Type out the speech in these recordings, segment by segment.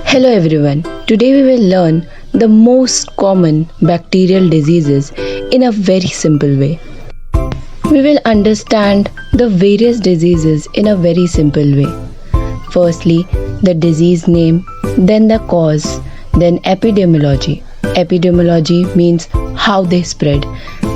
Hello everyone. Today we will learn the most common bacterial diseases in a very simple way. We will understand the various diseases in a very simple way. Firstly, the disease name, then the cause, then epidemiology. Epidemiology means how they spread,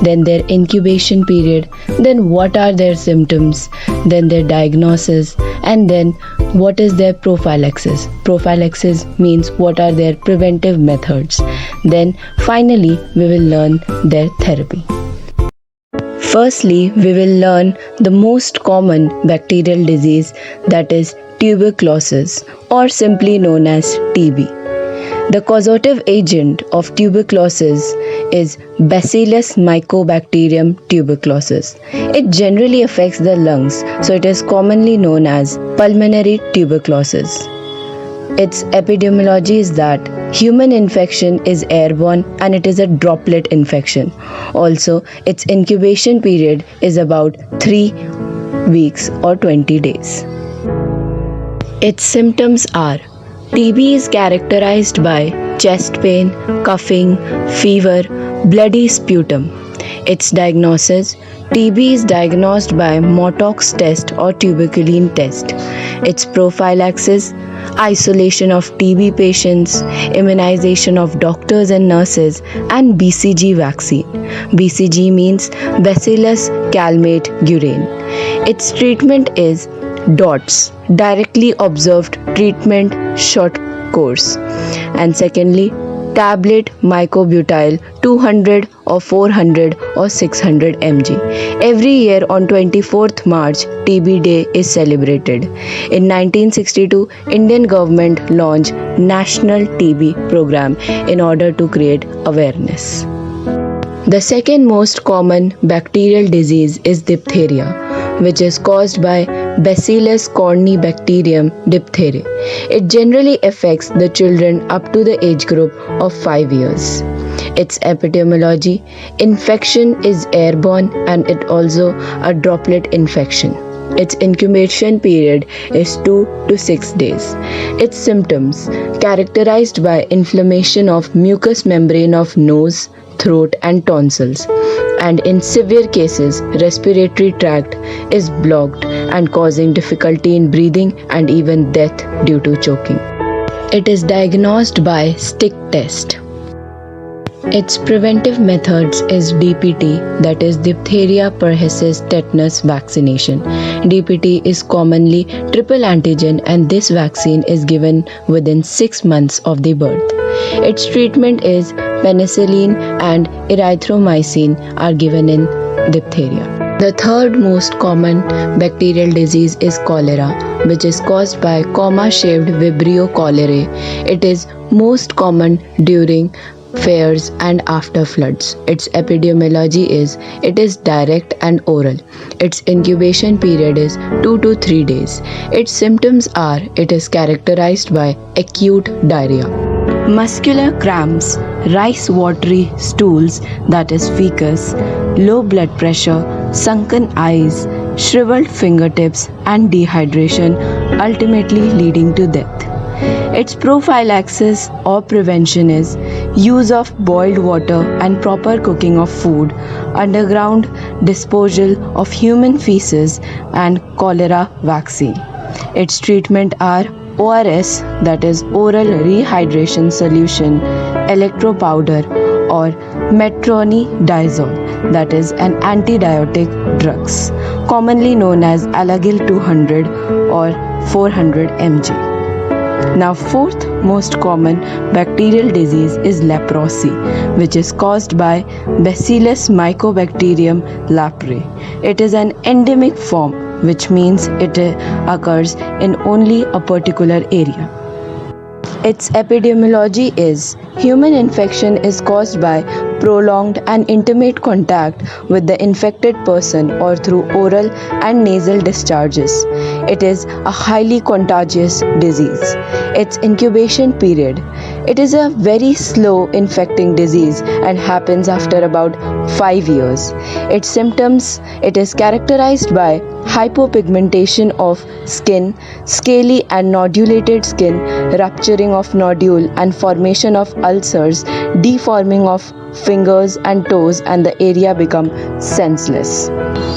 then their incubation period, then what are their symptoms, then their diagnosis, and then what is their prophylaxis. Prophylaxis means what are their preventive methods. Then finally, we will learn their therapy. Firstly, we will learn the most common bacterial disease, that is tuberculosis, or simply known as TB. The causative agent of tuberculosis is Bacillus mycobacterium tuberculosis. It generally affects the lungs, so it is commonly known as pulmonary tuberculosis. Its epidemiology is that human infection is airborne and it is a droplet infection. Also, its incubation period is about 3 weeks or 20 days. Its symptoms are TB is characterized by chest pain, coughing, fever, bloody sputum. Its diagnosis: TB is diagnosed by Motox test or tuberculin test. Its prophylaxis: isolation of TB patients, immunization of doctors and nurses, and BCG vaccine. BCG means Bacillus calmette guerin. Its treatment is DOTS, directly observed treatment, short course. And secondly, tablet mycobutyl 200 or 400 or 600 mg. Every year on 24th March, TB Day is celebrated. In 1962, Indian government launched National TB program in order to create awareness. The second most common bacterial disease is diphtheria, which is caused by Bacillus corynebacterium diphtheriae. It generally affects the children up to the age group of 5 years. Its epidemiology: infection is airborne and it also a droplet infection. Its incubation period is 2 to 6 days. Its symptoms: characterized by inflammation of mucous membrane of nose, throat and tonsils, and in severe cases respiratory tract is blocked and causing difficulty in breathing and even death due to choking. It is diagnosed by stick test. Its preventive methods is DPT, that is diphtheria pertussis tetanus vaccination. DPT is commonly triple antigen and this vaccine is given within 6 months of the birth. Its treatment is penicillin and erythromycin are given in diphtheria. The third most common bacterial disease is cholera, which is caused by comma-shaped Vibrio cholerae. It is most common during fairs and after floods. Its epidemiology is it is direct and oral. Its incubation period is 2 to 3 days. Its symptoms are it is characterized by acute diarrhea, muscular cramps, rice watery stools, that is fecus, low blood pressure, sunken eyes, shriveled fingertips and dehydration, ultimately leading to death. Its prophylaxis or prevention is use of boiled water and proper cooking of food, underground disposal of human feces and cholera vaccine. Its treatment are ORS, that is oral rehydration solution, electro powder, or metronidazole, that is an antibiotic drugs, commonly known as Alagil 200 or 400 mg. Now, fourth most common bacterial disease is leprosy, which is caused by Bacillus mycobacterium leprae. It is an endemic form, which means it occurs in only a particular area. Its epidemiology is human infection is caused by prolonged and intimate contact with the infected person or through oral and nasal discharges. It is a highly contagious disease. Its incubation period: it is a very slow infecting disease and happens after about 5 years. Its symptoms, it is characterized by hypopigmentation of skin, scaly and nodulated skin, rupturing of nodule and formation of ulcers, deforming of fingers and toes, and the area become senseless.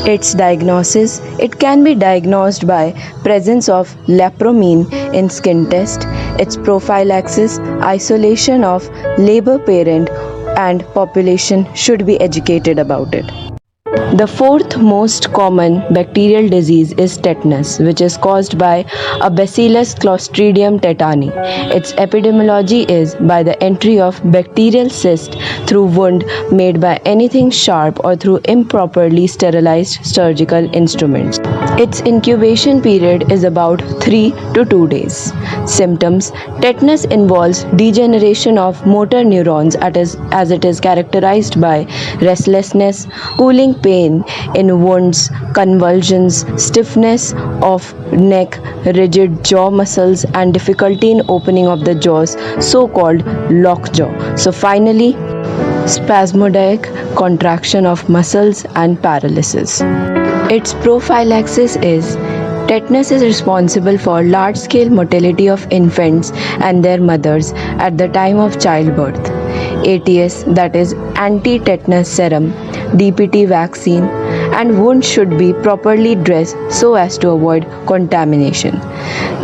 Its diagnosis, it can be diagnosed by presence of lepromine in skin test. Its prophylaxis, isolation of labor parent, and population should be educated about it. The fourth most common bacterial disease is tetanus, which is caused by a Bacillus clostridium tetani. Its epidemiology is by the entry of bacterial cyst through wound made by anything sharp or through improperly sterilized surgical instruments. Its incubation period is about 3 to 2 days. Symptoms: tetanus involves degeneration of motor neurons as it is characterized by restlessness, cooling pain in wounds, convulsions, stiffness of neck, rigid jaw muscles, and difficulty in opening of the jaws, so called lockjaw. So, finally, spasmodic contraction of muscles and paralysis. Its prophylaxis is: tetanus is responsible for large scale mortality of infants and their mothers at the time of childbirth. ATS, that is anti-tetanus serum, DPT vaccine, and wounds should be properly dressed so as to avoid contamination.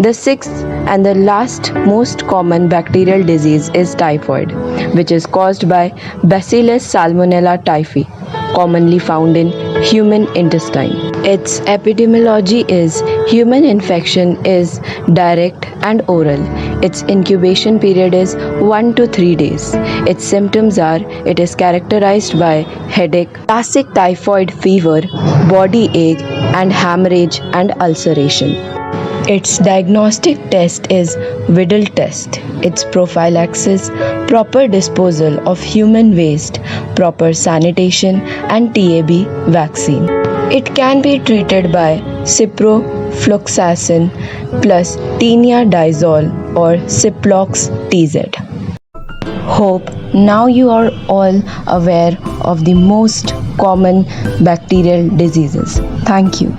The sixth and the last most common bacterial disease is typhoid, which is caused by Bacillus salmonella typhi, commonly found in human intestine. Its epidemiology is: human infection is direct and oral. Its incubation period is 1 to 3 days. Its symptoms are: it is characterized by headache, classic typhoid fever, body ache, and hemorrhage and ulceration. Its diagnostic test is Widal test. Its prophylaxis: proper disposal of human waste, proper sanitation, and TAB vaccine. It can be treated by ciprofloxacin plus teniadazole or Ciplox TZ. Hope now you are all aware of the most common bacterial diseases. Thank you.